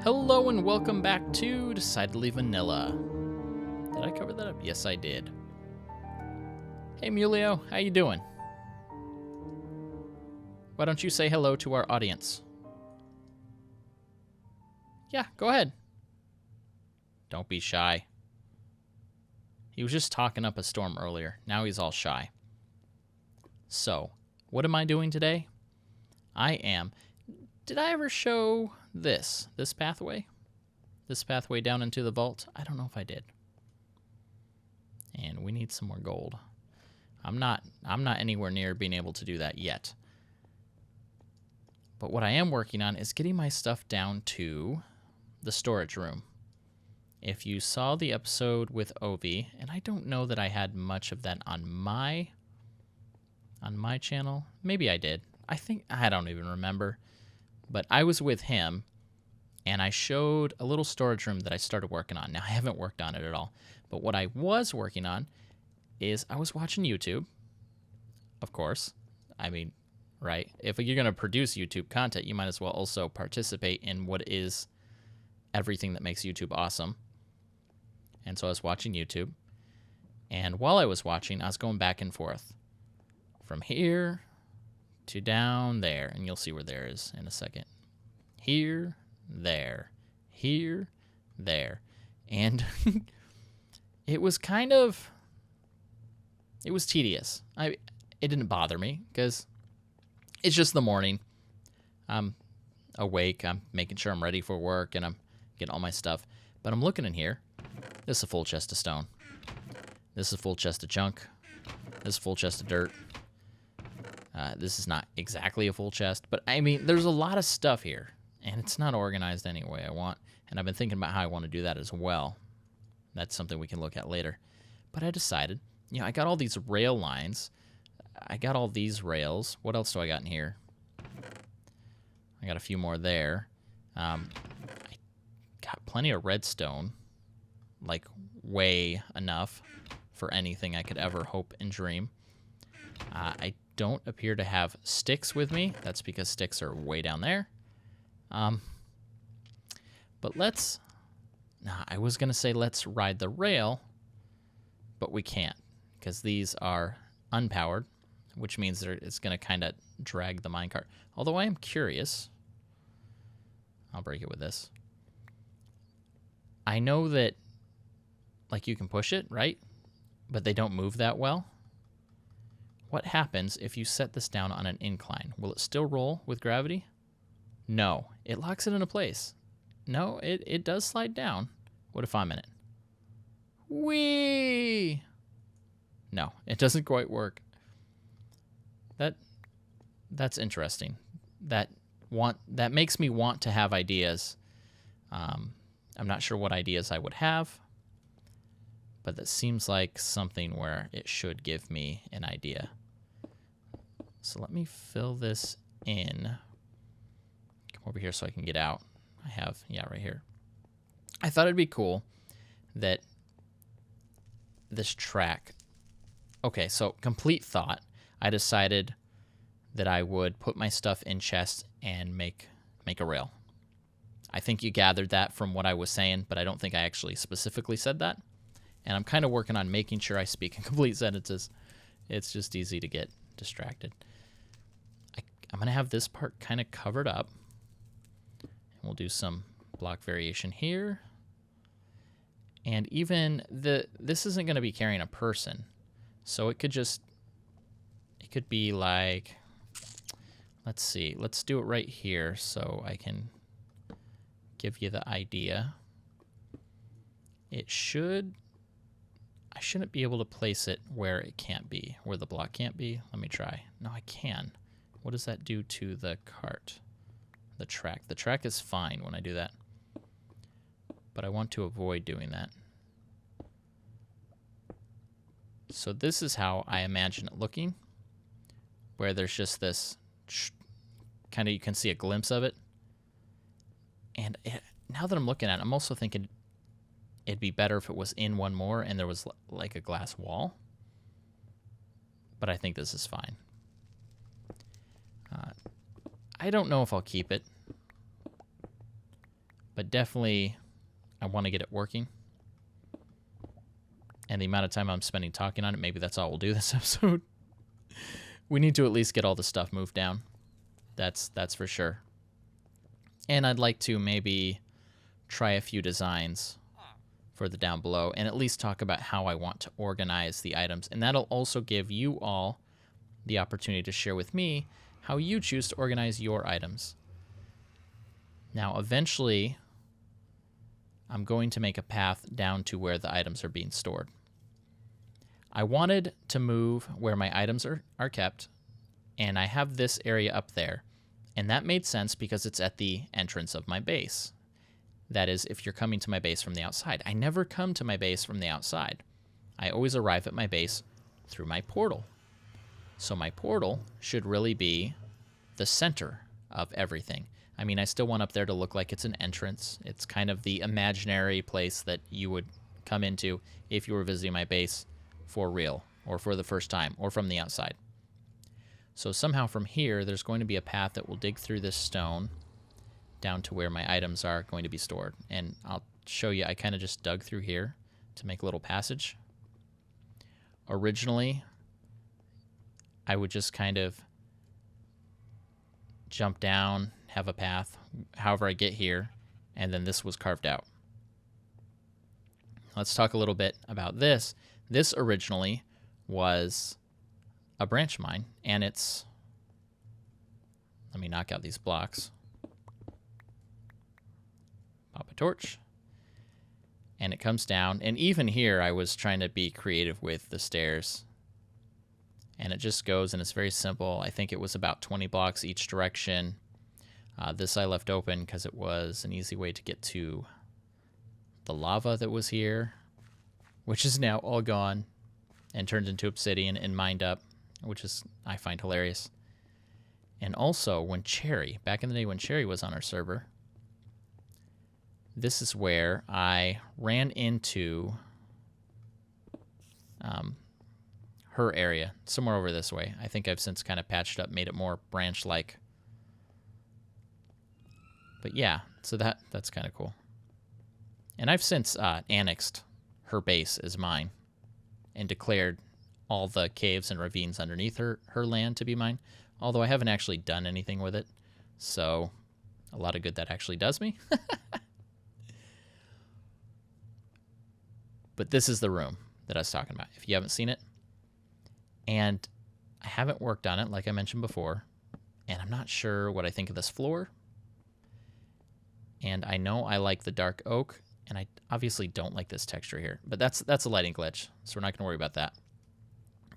Hello and welcome back to Decidedly Vanilla. Did I cover that up? Yes, I did. Hey, Mulio, how you doing? Why don't you say hello to our audience? Yeah, go ahead. Don't be shy. He was just talking up a storm earlier. Now he's all shy. So, what am I doing today? Did I ever show this pathway? This pathway down into the vault? I don't know if I did. And we need some more gold. I'm not anywhere near being able to do that yet. But what I am working on is getting my stuff down to the storage room. If you saw the episode with Ovi, and I don't know that I had much of that on my channel. Maybe I did. I don't even remember. But I was with him, and I showed a little storage room that I started working on. Now, I haven't worked on it at all. But what I was working on is I was watching YouTube, of course. I mean, right? If you're going to produce YouTube content, you might as well also participate in what is everything that makes YouTube awesome. And so I was watching YouTube. And while I was watching, I was going back and forth from here to down there. And you'll see where there is in a second. Here, there, here, there. And it was tedious. It didn't bother me because it's just the morning. I'm awake. I'm making sure I'm ready for work and I'm getting all my stuff. But I'm looking in here. This is a full chest of stone. This is a full chest of junk. This is a full chest of dirt. This is not exactly a full chest, but I mean, there's a lot of stuff here, and it's not organized any way I want, and I've been thinking about how I want to do that as well. That's something we can look at later. But I decided, I got all these rail lines. I got all these rails. What else do I got in here? I got a few more there. I got plenty of redstone, like way enough for anything I could ever hope and dream. I don't appear to have sticks with me. That's because sticks are way down there. But I was going to say let's ride the rail, but we can't because these are unpowered, which means it's going to kind of drag the minecart. Although I am curious. I'll break it with this. I know that, like, you can push it, right? But they don't move that well. What happens if you set this down on an incline? Will it still roll with gravity? No. It locks it into place. No, it does slide down. What if I'm in it? Whee! No, it doesn't quite work. That's interesting. That makes me want to have ideas. I'm not sure what ideas I would have, but that seems like something where it should give me an idea. So let me fill this in. Come over here so I can get out. I have, right here. I thought it'd be cool that this track. Okay, so complete thought. I decided that I would put my stuff in chests and make a rail. I think you gathered that from what I was saying, but I don't think I actually specifically said that. And I'm kind of working on making sure I speak in complete sentences. It's just easy to get distracted. I'm going to have this part kind of covered up. And we'll do some block variation here. And even this isn't going to be carrying a person. So it could be like, let's see. Let's do it right here so I can give you the idea. I shouldn't be able to place it where it can't be, where the block can't be. Let me try. No, I can. What does that do to the cart? The track. The track is fine when I do that. But I want to avoid doing that. So this is how I imagine it looking, where there's just this kind of, you can see a glimpse of it. And now that I'm looking at it, I'm also thinking it'd be better if it was in one more and there was like a glass wall. But I think this is fine. I don't know if I'll keep it. But definitely I want to get it working. And the amount of time I'm spending talking on it, maybe that's all we'll do this episode. We need to at least get all the stuff moved down. That's for sure. And I'd like to maybe try a few designs for the down below and at least talk about how I want to organize the items. And that'll also give you all the opportunity to share with me how you choose to organize your items. Now, eventually, I'm going to make a path down to where the items are being stored. I wanted to move where my items are kept, and I have this area up there. And that made sense because it's at the entrance of my base. That is, if you're coming to my base from the outside. I never come to my base from the outside. I always arrive at my base through my portal. So my portal should really be the center of everything. I mean, I still want up there to look like it's an entrance. It's kind of the imaginary place that you would come into if you were visiting my base for real, or for the first time, or from the outside. So somehow from here, there's going to be a path that will dig through this stone down to where my items are going to be stored. And I'll show you, I kind of just dug through here to make a little passage. Originally, I would just kind of jump down, have a path, however I get here, and then this was carved out. Let's talk a little bit about this. This originally was a branch mine, and it's, let me knock out these blocks. Pop a torch, and it comes down, and even here I was trying to be creative with the stairs, and it just goes, and it's very simple. I think it was about 20 blocks each direction. This I left open because it was an easy way to get to the lava that was here, which is now all gone and turned into obsidian and mined up, which is, I find, hilarious. And also, when Cherry, back in the day when Cherry was on our server, this is where I ran into her area, somewhere over this way. I think I've since kind of patched up, made it more branch-like. But yeah, so that's kind of cool. And I've since annexed her base as mine and declared all the caves and ravines underneath her land to be mine, although I haven't actually done anything with it. So a lot of good that actually does me. But this is the room that I was talking about, if you haven't seen it. And I haven't worked on it, like I mentioned before, and I'm not sure what I think of this floor. And I know I like the dark oak, and I obviously don't like this texture here, but that's a lighting glitch, so we're not going to worry about that.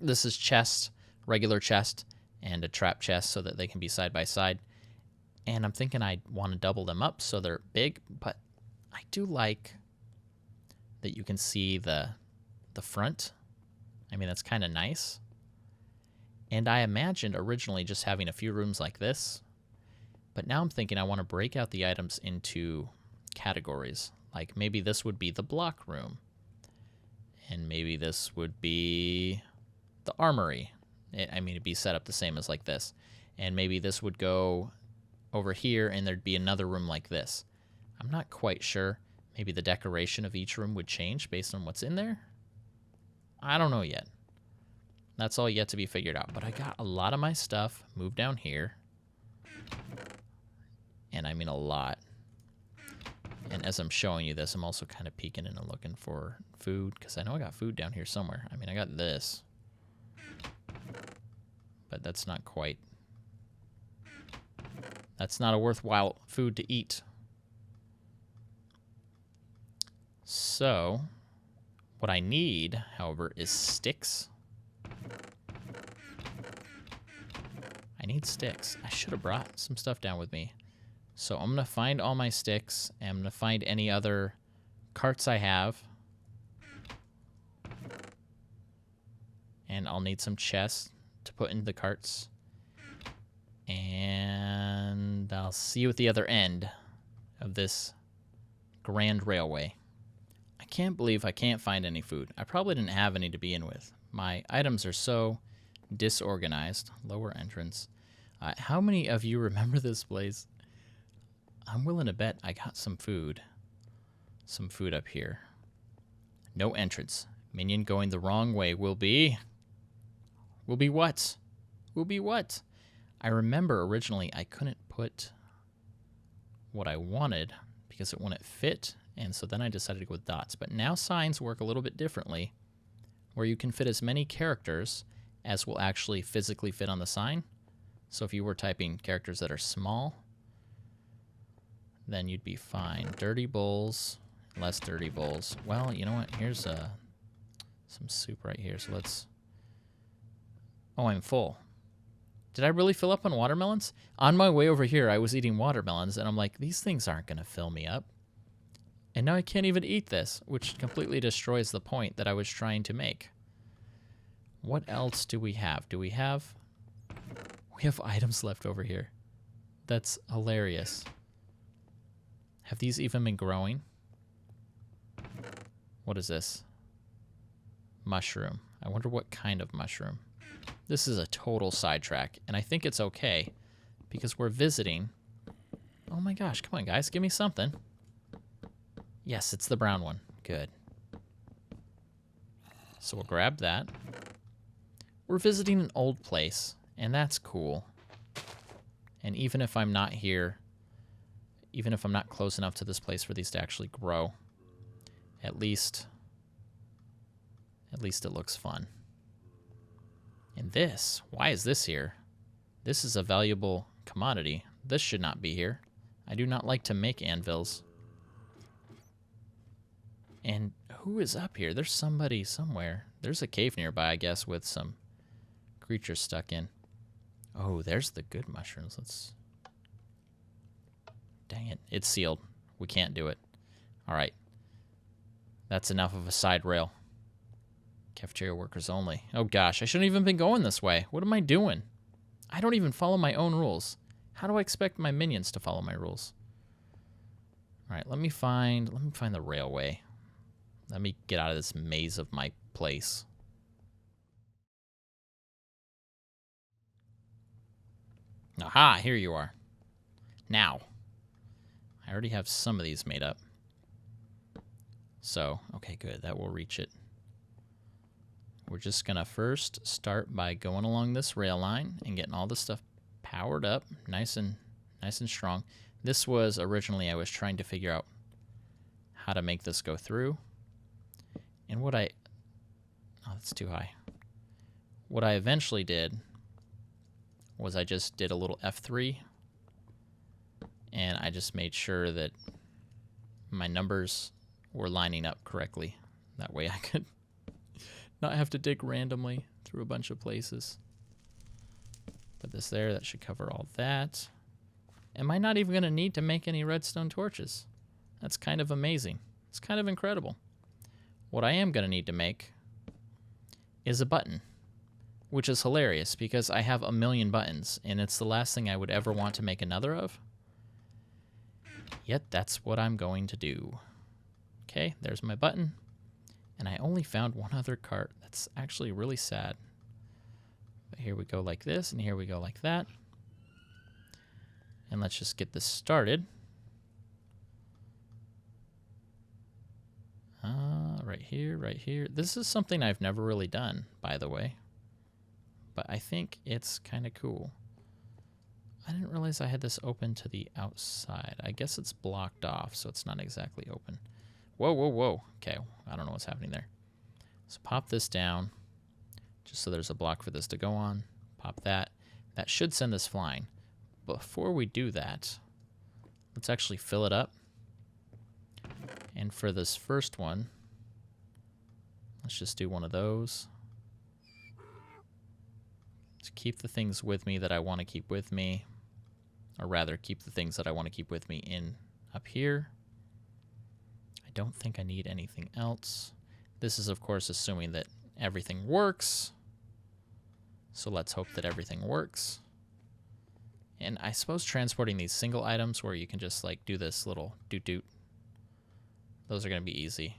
This is chest, regular chest, and a trap chest so that they can be side by side. And I'm thinking I want to double them up so they're big, but I do like that you can see the front. I mean, that's kind of nice. And I imagined originally just having a few rooms like this, but now I'm thinking I want to break out the items into categories. Like maybe this would be the block room, and maybe this would be the armory. I mean, it'd be set up the same as like this. And maybe this would go over here, and there'd be another room like this. I'm not quite sure. Maybe the decoration of each room would change based on what's in there. I don't know yet. That's all yet to be figured out. But I got a lot of my stuff moved down here. And I mean a lot. And as I'm showing you this, I'm also kind of peeking in and looking for food, because I know I got food down here somewhere. I mean, I got this. But that's not quite... That's not a worthwhile food to eat. So, what I need, however, is sticks. I need sticks. I should have brought some stuff down with me. So I'm going to find all my sticks, and I'm going to find any other carts I have. And I'll need some chests to put into the carts. And I'll see you at the other end of this grand railway. I can't believe I can't find any food. I probably didn't have any to begin with. My items are so disorganized. Lower entrance. How many of you remember this place? I'm willing to bet I got some food. Some food up here. No entrance. Minion going the wrong way will be... Will be what? Will be what? I remember originally I couldn't put what I wanted because it wouldn't fit, and so then I decided to go with dots. But now signs work a little bit differently, where you can fit as many characters as will actually physically fit on the sign. So if you were typing characters that are small, then you'd be fine. Dirty bowls, less dirty bowls. Well, you know what? Here's some soup right here, so let's... Oh, I'm full. Did I really fill up on watermelons? On my way over here, I was eating watermelons, and I'm like, these things aren't going to fill me up. And now I can't even eat this, which completely destroys the point that I was trying to make. What else do we have? We have items left over here. That's hilarious. Have these even been growing? What is this? Mushroom. I wonder what kind of mushroom. This is a total sidetrack, and I think it's okay because we're visiting. Oh my gosh, come on guys, give me something. Yes, it's the brown one. Good. So we'll grab that. We're visiting an old place, and that's cool. And even if I'm not here, even if I'm not close enough to this place for these to actually grow, at least it looks fun. And this, why is this here? This is a valuable commodity. This should not be here. I do not like to make anvils. And who is up here? There's somebody somewhere. There's a cave nearby, I guess, with some creatures stuck in. Oh, there's the good mushrooms. Let's... Dang it. It's sealed. We can't do it. All right. That's enough of a side rail. Cafeteria workers only. Oh gosh, I shouldn't even been going this way. What am I doing? I don't even follow my own rules. How do I expect my minions to follow my rules? All right, let me find the railway. Let me get out of this maze of my place. Aha, here you are. Now, I already have some of these made up. So, okay, good. That will reach it. We're just going to first start by going along this rail line and getting all this stuff powered up, nice and strong. This was originally I was trying to figure out how to make this go through. And oh, that's too high. What I eventually did was I just did a little F3 and I just made sure that my numbers were lining up correctly. That way I could not have to dig randomly through a bunch of places. Put this there. That should cover all that. Am I not even going to need to make any redstone torches? That's kind of amazing. It's kind of incredible. What I am going to need to make is a button, which is hilarious because I have a million buttons, and it's the last thing I would ever want to make another of. Yet that's what I'm going to do. Okay, there's my button. And I only found one other cart. That's actually really sad. But here we go like this, and here we go like that. And let's just get this started. Right here, right here. This is something I've never really done, by the way. But I think it's kind of cool. I didn't realize I had this open to the outside. I guess it's blocked off, so it's not exactly open. Whoa, whoa, whoa. Okay, I don't know what's happening there. So pop this down, just so there's a block for this to go on. Pop that. That should send this flying. Before we do that, let's actually fill it up. And for this first one, let's just do one of those. To keep the things with me that I want to keep with me. Or rather, keep the things that I want to keep with me in up here. I don't think I need anything else. This is, of course, assuming that everything works. So let's hope that everything works. And I suppose transporting these single items where you can just like do this little doot-doot, those are going to be easy.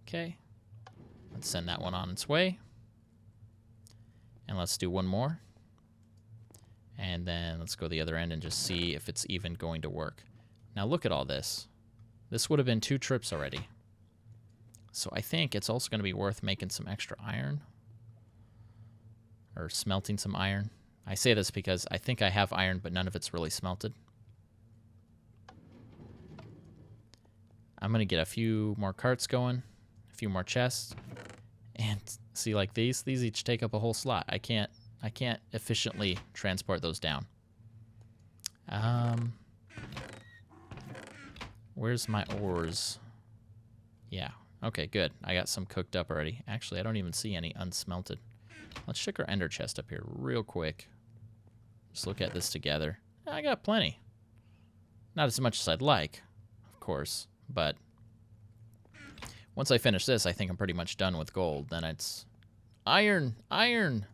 Okay. Let's send that one on its way. And let's do one more. And then let's go to the other end and just see if it's even going to work. Now look at all this. This would have been 2 trips already. So I think it's also going to be worth making some extra iron. Or smelting some iron. I say this because I think I have iron, but none of it's really smelted. I'm going to get a few more carts going. A few more chests. And see, like these each take up a whole slot. I can't efficiently transport those down. Where's my ores? Yeah. Okay, good. I got some cooked up already. Actually, I don't even see any unsmelted. Let's check our ender chest up here real quick. Just look at this together. I got plenty. Not as much as I'd like, of course, but once I finish this, I think I'm pretty much done with gold. Then it's iron, iron.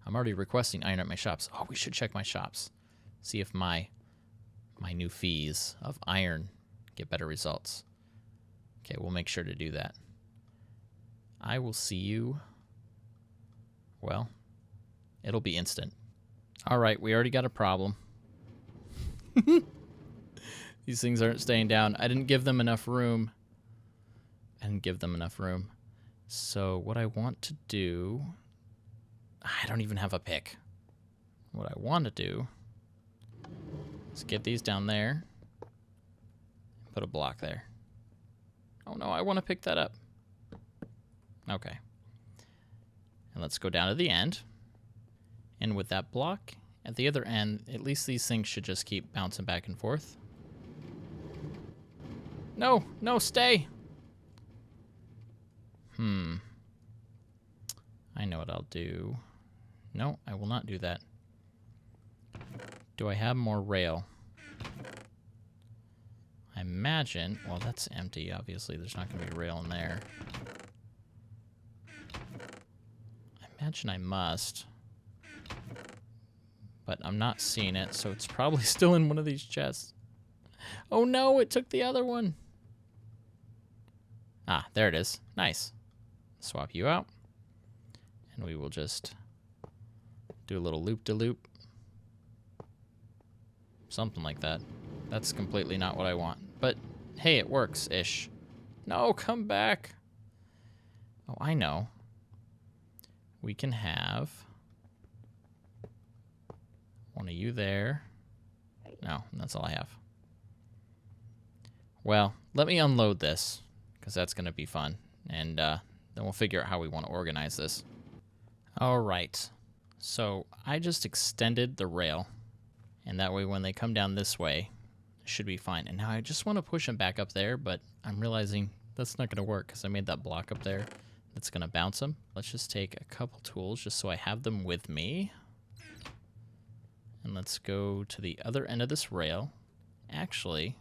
I'm already requesting iron at my shops. Oh, we should check my shops. See if my new fees of iron get better results. Okay, we'll make sure to do that. I will see you. Well, it'll be instant. All right, we already got a problem. These things aren't staying down. I didn't give them enough room. So what I want to do... I don't even have a pick. What I want to do is get these down there. Put a block there. Oh no, I want to pick that up. Okay. And let's go down to the end. And with that block at the other end, at least these things should just keep bouncing back and forth. No, no, stay. I know what I'll do. No, I will not do that. Do I have more rail? I imagine, well, that's empty, obviously. There's not going to be rail in there. I imagine I must. But I'm not seeing it, so it's probably still in one of these chests. Oh no, it took the other one. Ah, there it is. Nice. Swap you out. And we will just do a little loop-de-loop. Something like that. That's completely not what I want. But, hey, it works-ish. No, come back. Oh, I know. We can have one of you there. No, that's all I have. Well, let me unload this, because that's going to be fun. And then we'll figure out how we want to organize this. All right. So I just extended the rail. And that way when they come down this way, it should be fine. And now I just want to push them back up there, but I'm realizing that's not going to work because I made that block up there that's going to bounce them. Let's just take a couple tools just so I have them with me. And let's go to the other end of this rail. Actually,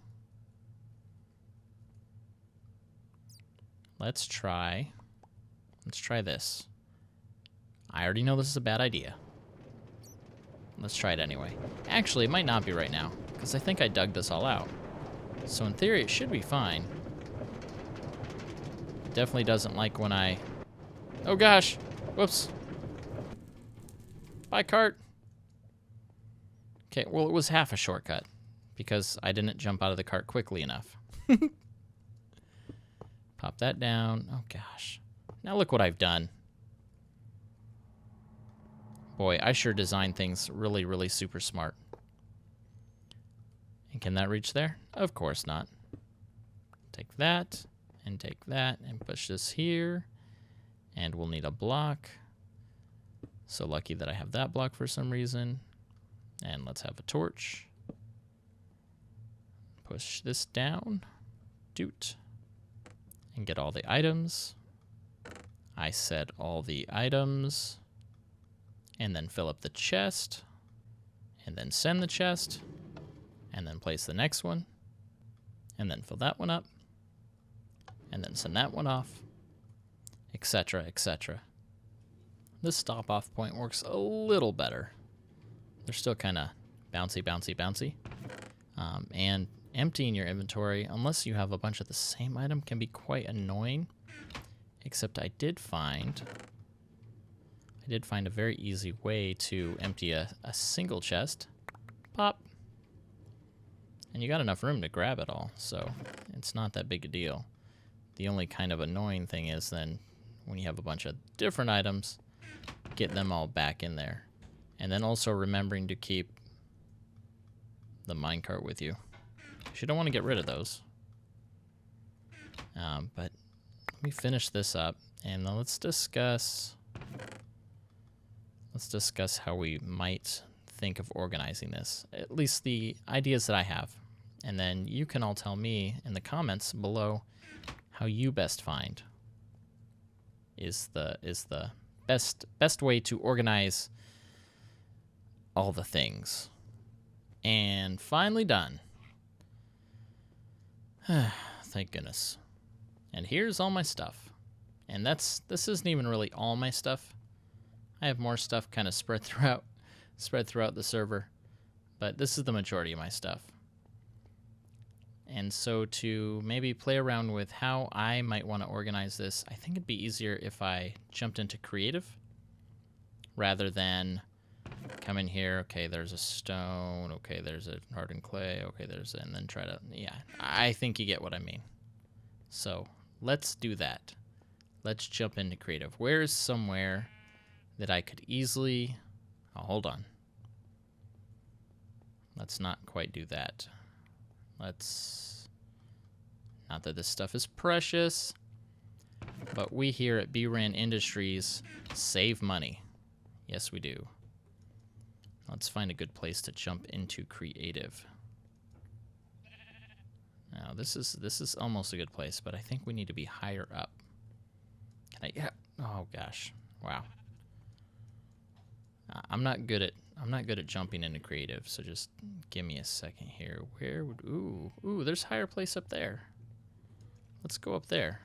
let's try this. I already know this is a bad idea. Let's try it anyway. Actually, it might not be right now, because I think I dug this all out. So in theory, it should be fine. It definitely doesn't like when I... Oh gosh! Whoops. Bye, cart. Okay, well, it was half a shortcut, because I didn't jump out of the cart quickly enough. Pop that down. Oh gosh. Now look what I've done. Boy, I sure designed things really, really super smart. And can that reach there? Of course not. Take that, and push this here. And we'll need a block. So lucky that I have that block for some reason. And let's have a torch. Push this down. Doot. And get all the items. I said all the items. And then fill up the chest. And then send the chest. And then place the next one. And then fill that one up. And then send that one off. Etc., etc. This stop-off point works a little better. They're still kind of bouncy, bouncy, bouncy. And emptying your inventory, unless you have a bunch of the same item, can be quite annoying. Except I did find a very easy way to empty a single chest. Pop. And you got enough room to grab it all, so it's not that big a deal. The only kind of annoying thing is then when you have a bunch of different items, get them all back in there. And then also remembering to keep the minecart with you. You don't want to get rid of those. But let me finish this up, and then let's discuss how we might think of organizing this. At least the ideas that I have. And then you can all tell me in the comments below how you best find is the best way to organize all the things. And finally done. Thank goodness. And here's all my stuff. And this isn't even really all my stuff. I have more stuff kind of spread throughout the server, but this is the majority of my stuff. And so to maybe play around with how I might want to organize this, I think it'd be easier if I jumped into creative rather than come in here. Okay, there's a stone. Okay, there's a hardened clay. Okay, and then try to, yeah, I think you get what I mean. So let's do that. Let's jump into creative. Where is somewhere that I could easily, oh, hold on. Let's not quite do that. Not that this stuff is precious, but we here at bRanN Industries save money. Yes, we do. Let's find a good place to jump into creative. Now, this is almost a good place, but I think we need to be higher up. Yeah. Oh gosh. Wow. I'm not good at jumping into creative, so just give me a second here. Where would ooh, there's a higher place up there. Let's go up there.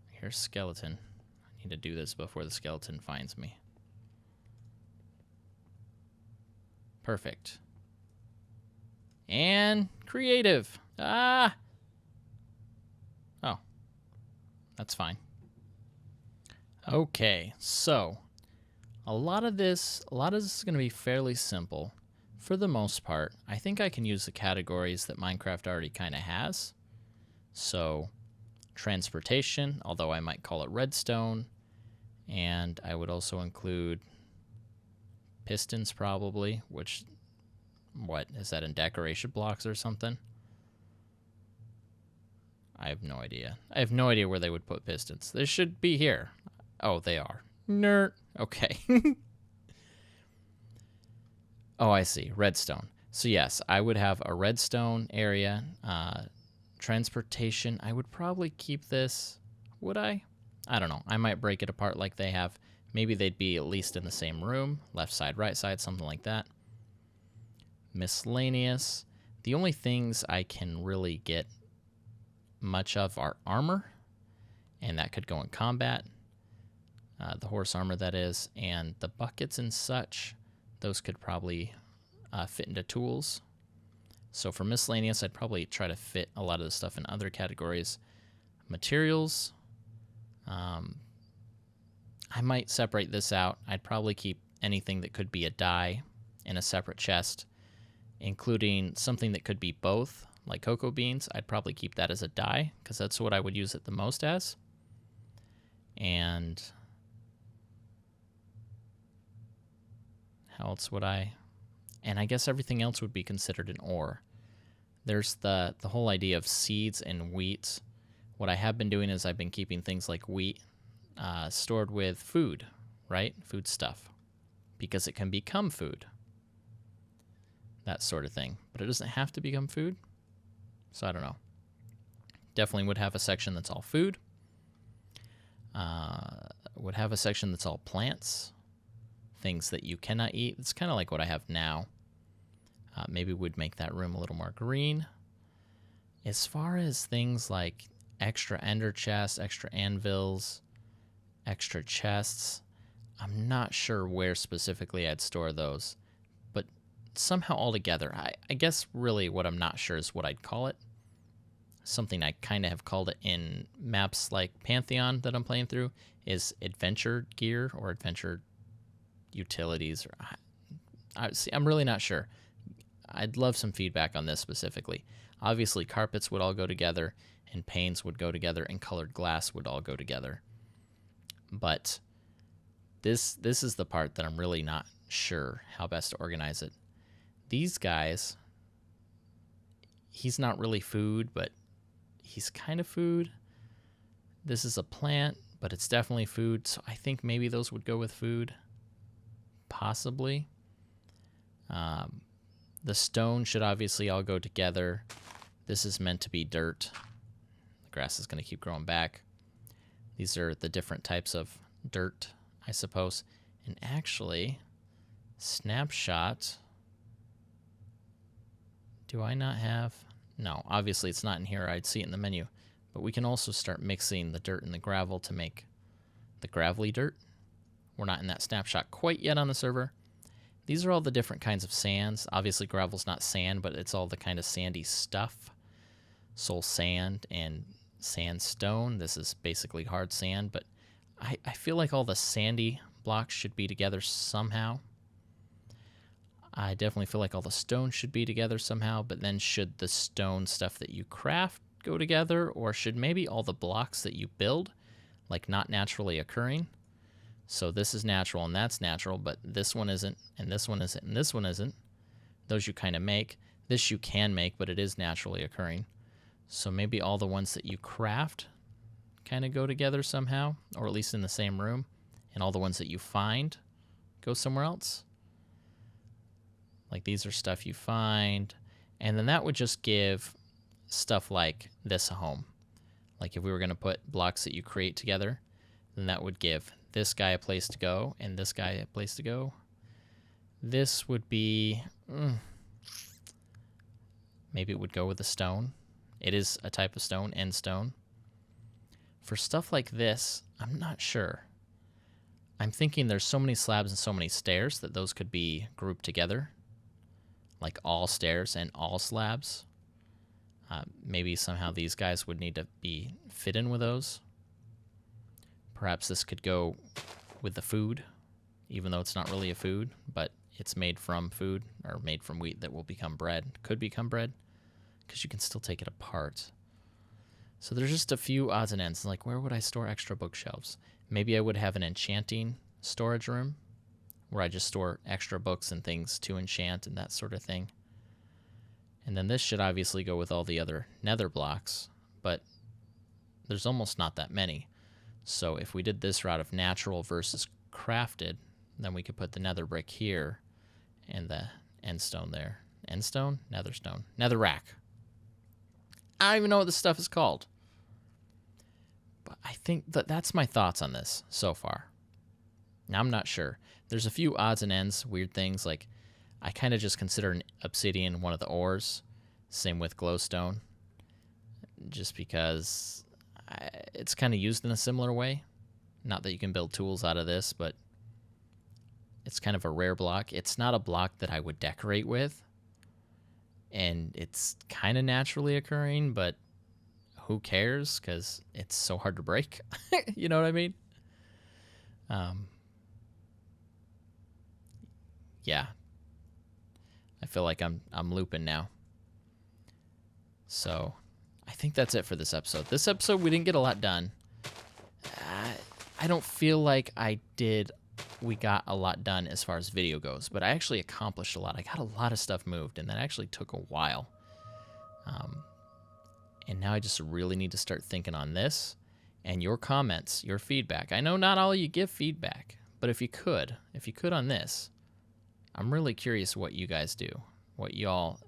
Here's skeleton. I need to do this before the skeleton finds me. Perfect. And creative. Ah. Oh. That's fine. Okay, so a lot of this is going to be fairly simple for the most part. I think I can use the categories that Minecraft already kind of has. So transportation, although I might call it redstone, and I would also include pistons probably, which, what, is that in decoration blocks or something? I have no idea. I have no idea where they would put pistons. They should be here. Oh, they are. Nerd. Okay. Oh, I see. Redstone. So yes, I would have a redstone area. Transportation, I would probably keep this. Would I? I don't know. I might break it apart like they have. Maybe they'd be at least in the same room. Left side, right side, something like that. Miscellaneous. The only things I can really get much of are armor. And that could go in combat. The horse armor, that is, and the buckets and such, those could probably fit into tools. So for miscellaneous, I'd probably try to fit a lot of the stuff in other categories. Materials, I might separate this out. I'd probably keep anything that could be a dye in a separate chest, including something that could be both, like cocoa beans. I'd probably keep that as a dye, because that's what I would use it the most as. And how else would I? And I guess everything else would be considered an ore. There's the whole idea of seeds and wheat. What I have been doing is I've been keeping things like wheat stored with food, right? Food stuff. Because it can become food. That sort of thing. But it doesn't have to become food. So I don't know. Definitely would have a section that's all food. Would have a section that's all plants. Things that you cannot eat. It's kind of like what I have now. Maybe would make that room a little more green. As far as things like extra ender chests, extra anvils, extra chests, I'm not sure where specifically I'd store those. But somehow all together, I guess really what I'm not sure is what I'd call it. Something I kind of have called it in maps like Pantheon that I'm playing through is adventure gear or adventure utilities. Or I'm really not sure. I'd love some feedback on this specifically. Obviously, carpets would all go together, and panes would go together, and colored glass would all go together. But this is the part that I'm really not sure how best to organize it. These guys, he's not really food, but he's kind of food. This is a plant, but it's definitely food, so I think maybe those would go with food. Possibly. The stone should obviously all go together. This is meant to be dirt. The grass is going to keep growing back. These are the different types of dirt, I suppose. And actually, snapshot. Do I not have? No, obviously it's not in here. I'd see it in the menu. But we can also start mixing the dirt and the gravel to make the gravelly dirt. We're not in that snapshot quite yet on the server. These are all the different kinds of sands. Obviously, gravel's not sand, but it's all the kind of sandy stuff. Soul sand and sandstone. This is basically hard sand, but I feel like all the sandy blocks should be together somehow. I definitely feel like all the stone should be together somehow, but then should the stone stuff that you craft go together, or should maybe all the blocks that you build, like not naturally occurring? So this is natural and that's natural, but this one isn't, and this one isn't, and this one isn't. Those you kind of make. This you can make, but it is naturally occurring. So maybe all the ones that you craft kind of go together somehow, or at least in the same room, and all the ones that you find go somewhere else. Like these are stuff you find, and then that would just give stuff like this a home. Like if we were going to put blocks that you create together, then that would give this guy a place to go, and this guy a place to go. This would be... maybe it would go with a stone. It is a type of stone, end stone. For stuff like this, I'm not sure. I'm thinking there's so many slabs and so many stairs that those could be grouped together. Like all stairs and all slabs. Maybe somehow these guys would need to be fit in with those. Perhaps this could go with the food, even though it's not really a food, but it's made from food, or made from wheat that will become bread. Could become bread, because you can still take it apart. So there's just a few odds and ends. Like, where would I store extra bookshelves? Maybe I would have an enchanting storage room, where I just store extra books and things to enchant and that sort of thing. And then this should obviously go with all the other nether blocks, but there's almost not that many. So if we did this route of natural versus crafted, then we could put the nether brick here and the end stone there. End stone? Nether stone. Nether rack. I don't even know what this stuff is called. But I think that's my thoughts on this so far. Now, I'm not sure. There's a few odds and ends, weird things, like I kind of just consider an obsidian one of the ores. Same with glowstone. Just because it's kind of used in a similar way. Not that you can build tools out of this, but it's kind of a rare block. It's not a block that I would decorate with. And it's kind of naturally occurring, but who cares? Because it's so hard to break. You know what I mean? Yeah. I feel like I'm looping now. So I think that's it for this episode. This episode, we didn't get a lot done. I don't feel like we got a lot done as far as video goes, but I actually accomplished a lot. I got a lot of stuff moved, and that actually took a while. And now I just really need to start thinking on this and your comments, your feedback. I know not all of you give feedback, but if you could on this, I'm really curious what you guys do,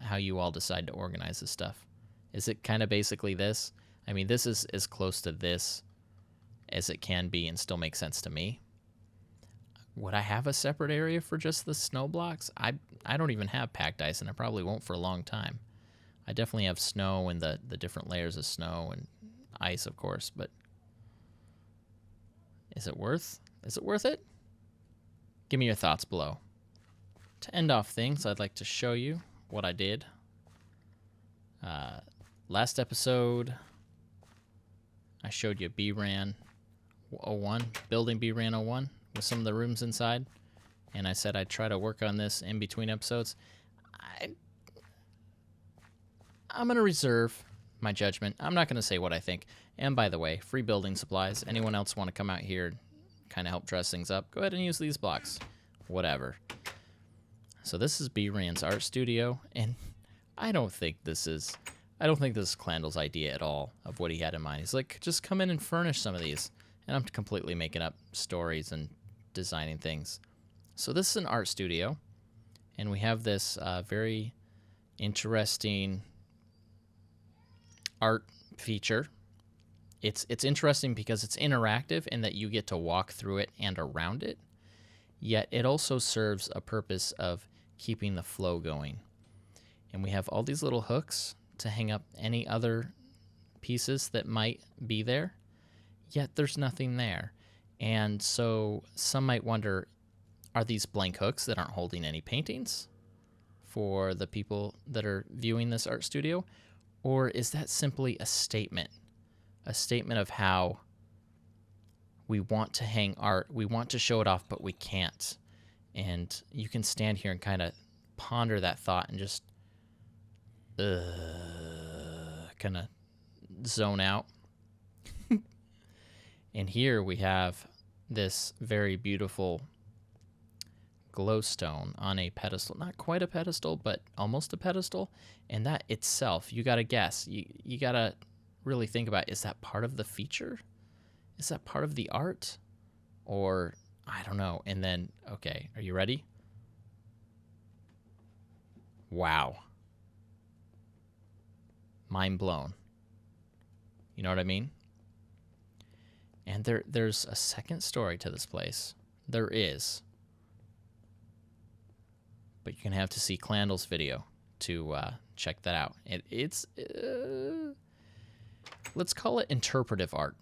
how you all decide to organize this stuff. Is it kind of basically this? I mean, this is as close to this as it can be and still make sense to me. Would I have a separate area for just the snow blocks? I don't even have packed ice, and I probably won't for a long time. I definitely have snow and the different layers of snow and ice, of course, but is it worth it? Give me your thoughts below. To end off things, I'd like to show you what I did. Last episode, I showed you bRanN 01, building bRanN 01 with some of the rooms inside. and I said I'd try to work on this in between episodes. I'm going to reserve my judgment. I'm not going to say what I think. And by the way, free building supplies. Anyone else want to come out here and kind of help dress things up? Go ahead and use these blocks. Whatever. So this is bRanN's art studio, and I don't think this is Clandle's idea at all of what he had in mind. He's like, just come in and furnish some of these. And I'm completely making up stories and designing things. So this is an art studio, and we have this very interesting art feature. It's interesting because it's interactive in that you get to walk through it and around it, yet it also serves a purpose of keeping the flow going. And we have all these little hooks to hang up any other pieces that might be there, yet there's nothing there. And so some might wonder, are these blank hooks that aren't holding any paintings for the people that are viewing this art studio? Or is that simply a statement of how we want to hang art, we want to show it off, but we can't? And you can stand here and kind of ponder that thought and just kind of zone out. And here we have this very beautiful glowstone on a pedestal. Not quite a pedestal, but almost a pedestal. And that itself, you got to guess. You got to really think about, is that part of the feature? Is that part of the art? Or, I don't know. And then, okay, are you ready? Wow. Mind blown. You know what I mean? And there's a second story to this place. There is. But you're going to have to see Clandle's video to check that out. It's let's call it interpretive art.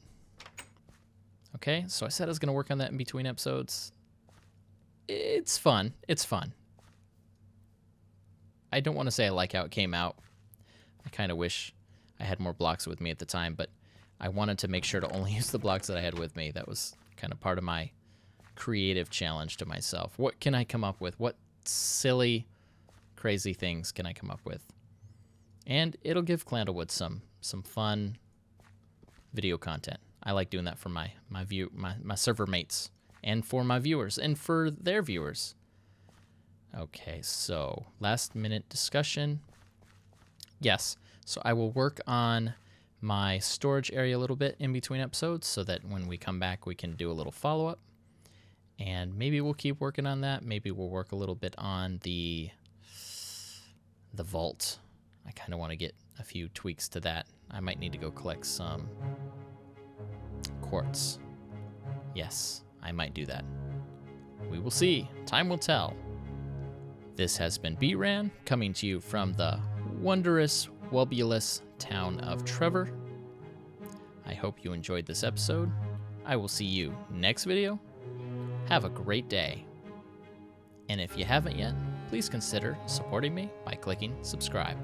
Okay, so I said I was going to work on that in between episodes. It's fun. It's fun. I don't want to say I like how it came out. I kind of wish I had more blocks with me at the time, but I wanted to make sure to only use the blocks that I had with me. That was kind of part of my creative challenge to myself. What can I come up with? What silly, crazy things can I come up with? And it'll give Clandlewood some fun video content. I like doing that for my server mates and for my viewers and for their viewers. Okay, so last minute discussion. Yes, so I will work on my storage area a little bit in between episodes so that when we come back we can do a little follow-up. And maybe we'll keep working on that. Maybe we'll work a little bit on the vault. I kind of want to get a few tweaks to that. I might need to go collect some quartz. Yes, I might do that. We will see. Time will tell. This has been bRanN, coming to you from the wondrous, wobulous town of Trevor. I hope you enjoyed this episode. I will see you next video. Have a great day. And if you haven't yet, please consider supporting me by clicking subscribe.